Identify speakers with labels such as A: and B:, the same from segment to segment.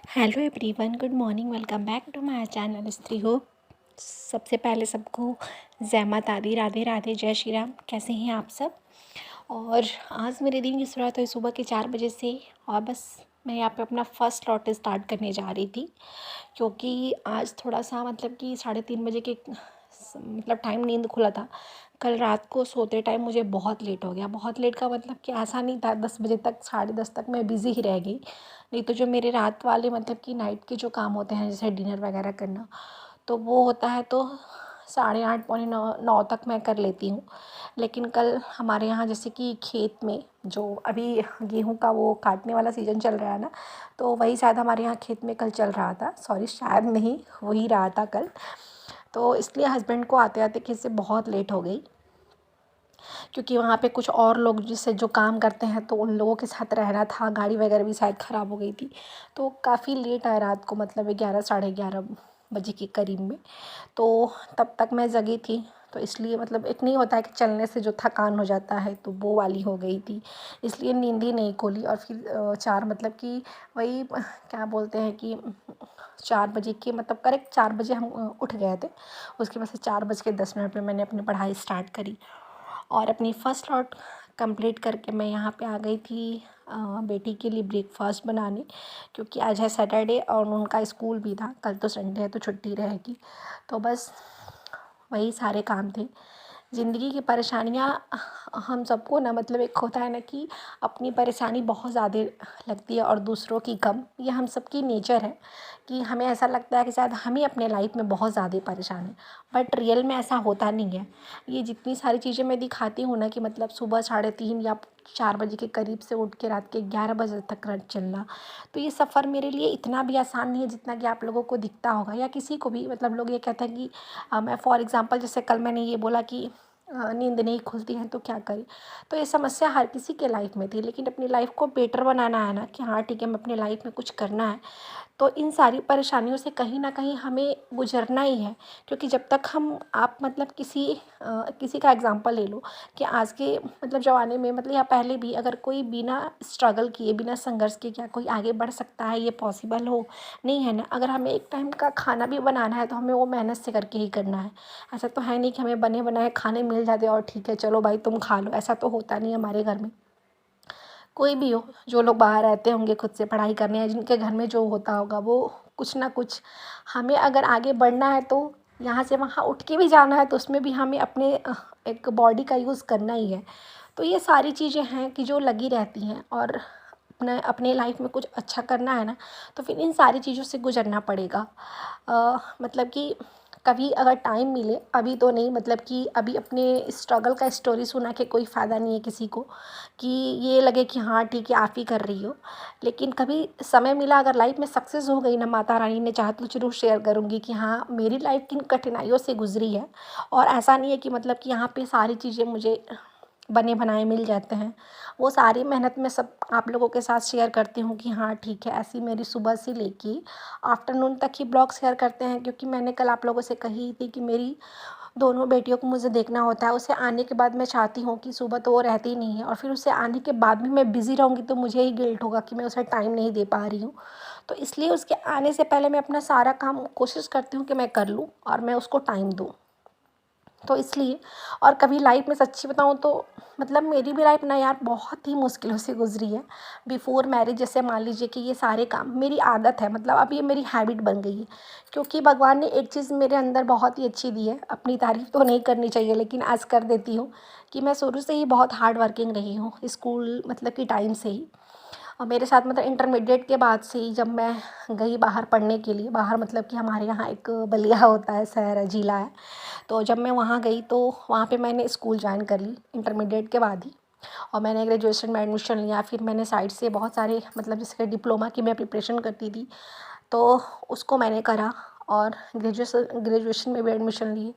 A: Hello everyone, good morning. Welcome back to my channel स्त्री हो। सबसे पहले सबको जय माता दी, राधे राधे, जय श्री राम। कैसे हैं आप सब? और आज मेरे दिन की शुरुआत हुई सुबह के 4 बजे से। और बस मैं यहाँ पे अपना फ़र्स्ट स्लॉट स्टार्ट करने जा रही थी, क्योंकि आज थोड़ा सा मतलब कि 3:30 बजे के मतलब टाइम नींद खुला था। कल रात को सोते टाइम मुझे बहुत लेट हो गया। बहुत लेट का मतलब कि ऐसा नहीं था, 10 बजे तक, 10:30 तक मैं बिज़ी ही रह गई। नहीं तो जो मेरे रात वाले मतलब कि नाइट के जो काम होते हैं, जैसे डिनर वगैरह करना, तो वो होता है तो 8:30 पौने 9 तक मैं कर लेती हूँ। लेकिन कल हमारे यहाँ जैसे कि खेत में जो अभी गेहूँ का वो काटने वाला सीज़न चल रहा है ना, तो वही शायद हमारे यहाँ खेत में कल चल रहा था। सॉरी, शायद नहीं, वही रहा था कल। तो इसलिए हस्बैंड को आते आते खेत से बहुत लेट हो गई, क्योंकि वहाँ पे कुछ और लोग जिससे जो काम करते हैं तो उन लोगों के साथ रहना था। गाड़ी वगैरह भी शायद ख़राब हो गई थी, तो काफ़ी लेट आया रात को, मतलब 11 11:30 बजे के करीब में। तो तब तक मैं जगी थी, तो इसलिए मतलब एक नहीं होता है कि चलने से जो थकान हो जाता है, तो वो वाली हो गई थी। इसलिए नींद ही नहीं खोली। और फिर 4 मतलब कि वही क्या बोलते हैं कि 4 बजे के मतलब करेक्ट 4 बजे हम उठ गए थे। उसके बाद से 4:10 पे मैंने अपनी पढ़ाई स्टार्ट करी और अपनी फ़र्स्ट स्लॉट कंप्लीट करके मैं यहाँ पे आ गई थी बेटी के लिए ब्रेकफास्ट बनाने, क्योंकि आज है सैटरडे और उनका स्कूल भी था। कल तो संडे है तो छुट्टी रहेगी। तो बस वही सारे काम थे। ज़िंदगी की परेशानियाँ हम सबको ना, मतलब एक होता है ना कि अपनी परेशानी बहुत ज़्यादा लगती है और दूसरों की कम। ये हम सबकी नेचर है कि हमें ऐसा लगता है कि शायद हम ही अपने लाइफ में बहुत ज़्यादा परेशान हैं, बट रियल में ऐसा होता नहीं है। ये जितनी सारी चीज़ें मैं दिखाती हूँ ना कि मतलब सुबह 3:30 या 4 बजे के करीब से उठ के रात के 11 बजे तक चलना, तो ये सफ़र मेरे लिए इतना भी आसान नहीं है जितना कि आप लोगों को दिखता होगा या किसी को भी। मतलब लोग ये कहते हैं कि मैं फॉर एग्ज़ाम्पल जैसे कल मैंने ये बोला कि नींद नहीं खुलती है तो क्या करें। तो ये समस्या हर किसी के लाइफ में थी, लेकिन अपनी लाइफ को बेटर बनाना है ना, कि हाँ ठीक है, मैं अपने लाइफ में कुछ करना है, तो इन सारी परेशानियों से कहीं न कहीं हमें गुज़रना ही है। क्योंकि जब तक हम आप मतलब किसी का एग्ज़ाम्पल ले लो कि आज के मतलब ज़माने में, मतलब या पहले भी, अगर कोई बिना स्ट्रगल किए, बिना संघर्ष के क्या कोई आगे बढ़ सकता है? ये पॉसिबल हो नहीं है ना। अगर हमें एक टाइम का खाना भी बनाना है तो हमें वो मेहनत से करके ही करना है। ऐसा तो है नहीं कि हमें बने बनाए खाने मिल जाते और ठीक है चलो भाई तुम खा लो। ऐसा तो होता नहीं हमारे घर में। कोई भी हो, जो लोग बाहर रहते होंगे खुद से पढ़ाई करने, या जिनके घर में जो होता होगा वो कुछ ना कुछ, हमें अगर आगे बढ़ना है तो यहाँ से वहाँ उठ के भी जाना है, तो उसमें भी हमें अपने एक बॉडी का यूज़ करना ही है। तो ये सारी चीज़ें हैं कि जो लगी रहती हैं, और अपने लाइफ में कुछ अच्छा करना है ना, तो फिर इन सारी चीज़ों से गुजरना पड़ेगा। मतलब कि कभी अगर टाइम मिले, अभी तो नहीं, मतलब कि अभी अपने स्ट्रगल का स्टोरी सुना के कोई फ़ायदा नहीं है किसी को, कि ये लगे कि हाँ ठीक है आप ही कर रही हो। लेकिन कभी समय मिला, अगर लाइफ में सक्सेस हो गई ना, माता रानी ने चाहा तो ज़रूर शेयर करूँगी कि हाँ मेरी लाइफ किन कठिनाइयों से गुजरी है। और ऐसा नहीं है कि मतलब कि यहाँ पे सारी चीज़ें मुझे बने बनाए मिल जाते हैं। वो सारी मेहनत मैं सब आप लोगों के साथ शेयर करती हूँ कि हाँ ठीक है, ऐसी मेरी सुबह से लेके आफ्टरनून तक ही ब्लॉग शेयर करते हैं। क्योंकि मैंने कल आप लोगों से कही थी कि मेरी दोनों बेटियों को मुझे देखना होता है। उसे आने के बाद मैं चाहती हूँ कि सुबह तो वो रहती ही नहीं है, और फिर उसे आने के बाद भी मैं बिज़ी रहूँगी तो मुझे ही गिल्ट होगा कि मैं उसे टाइम नहीं दे पा रही हूँ। तो इसलिए उसके आने से पहले मैं अपना सारा काम कोशिश करती हूँ कि मैं कर लूँ और मैं उसको टाइम दूँ। तो इसलिए, और कभी लाइफ में सच्ची बताऊँ तो मतलब मेरी भी लाइफ ना यार बहुत ही मुश्किलों से गुजरी है बिफ़ोर मैरिज। जैसे मान लीजिए कि ये सारे काम मेरी आदत है, मतलब अब ये मेरी हैबिट बन गई है। क्योंकि भगवान ने एक चीज़ मेरे अंदर बहुत ही अच्छी दी है, अपनी तारीफ़ तो नहीं करनी चाहिए लेकिन आज कर देती हूँ, कि मैं शुरू से ही बहुत हार्ड वर्किंग रही हूँ, स्कूल मतलब कि टाइम से ही। और मेरे साथ मतलब इंटरमीडिएट के बाद से ही जब मैं गई बाहर पढ़ने के लिए, बाहर मतलब कि हमारे यहाँ एक बलिया होता है, शहर है, ज़िला है। तो जब मैं वहाँ गई तो वहाँ पे मैंने स्कूल ज्वाइन कर ली इंटरमीडिएट के बाद ही। और मैंने ग्रेजुएशन में एडमिशन लिया। फिर मैंने साइड से बहुत सारे मतलब जैसे डिप्लोमा की मैं प्रिपरेशन करती थी, तो उसको मैंने करा। और ग्रेजुएशन में भी एडमिशन ली।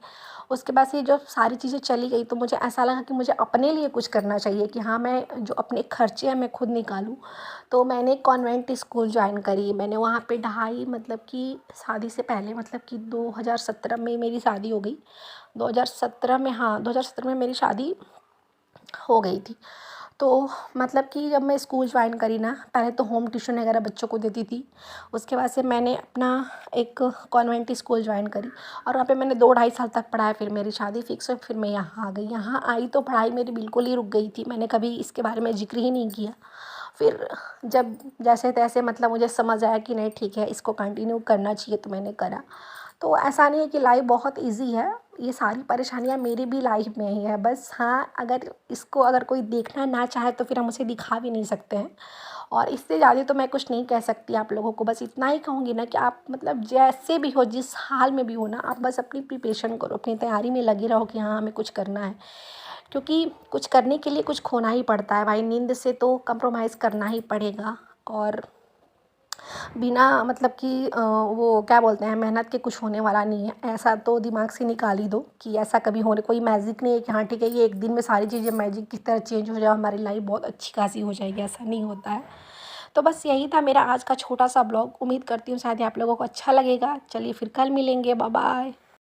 A: उसके बाद से जो सारी चीज़ें चली गई तो मुझे ऐसा लगा कि मुझे अपने लिए कुछ करना चाहिए, कि हाँ मैं जो अपने खर्चे हैं मैं खुद निकालूं। तो मैंने कॉन्वेंट स्कूल ज्वाइन करी। मैंने वहाँ पे ढाई मतलब कि शादी से पहले, मतलब कि 2017 में मेरी शादी हो गई। 2017 में, हाँ 2017 में मेरी शादी हो गई थी। तो मतलब कि जब मैं स्कूल ज्वाइन करी ना, पहले तो होम ट्यूशन वगैरह बच्चों को देती थी। उसके बाद से मैंने अपना एक कॉन्वेंट स्कूल ज्वाइन करी और वहाँ पे मैंने 2 ढाई साल तक पढ़ाया। फिर मेरी शादी फिक्स हुई, फिर मैं यहाँ आ गई। यहाँ आई तो पढ़ाई मेरी बिल्कुल ही रुक गई थी, मैंने कभी इसके बारे में ज़िक्र ही नहीं किया। फिर जब जैसे तैसे मतलब मुझे समझ आया कि नहीं ठीक है, इसको कंटिन्यू करना चाहिए, तो मैंने करा। तो ऐसा नहीं है कि लाइफ बहुत ईज़ी है, ये सारी परेशानियाँ मेरी भी लाइफ में ही है। बस हाँ, अगर कोई देखना ना चाहे तो फिर हम उसे दिखा भी नहीं सकते हैं। और इससे ज़्यादा तो मैं कुछ नहीं कह सकती आप लोगों को। बस इतना ही कहूँगी ना कि आप मतलब जैसे भी हो, जिस हाल में भी हो ना, आप बस अपनी प्रिपरेशन करो, अपनी तैयारी में लगे रहो कि हाँ हमें कुछ करना है। क्योंकि कुछ करने के लिए कुछ खोना ही पड़ता है भाई। नींद से तो कंप्रोमाइज़ करना ही पड़ेगा। और बिना मतलब कि वो क्या बोलते हैं, मेहनत के कुछ होने वाला नहीं है। ऐसा तो दिमाग से निकाल ही दो कि ऐसा कभी होने, कोई मैजिक नहीं है कि हाँ ठीक है ये एक दिन में सारी चीज़ें मैजिक की तरह चेंज हो जाए, हमारी लाइफ बहुत अच्छी खासी हो जाएगी, ऐसा नहीं होता है। तो बस यही था मेरा आज का छोटा सा ब्लॉग। उम्मीद करती हूँ शायद आप लोगों को अच्छा लगेगा। चलिए फिर कल मिलेंगे, बाय बाय।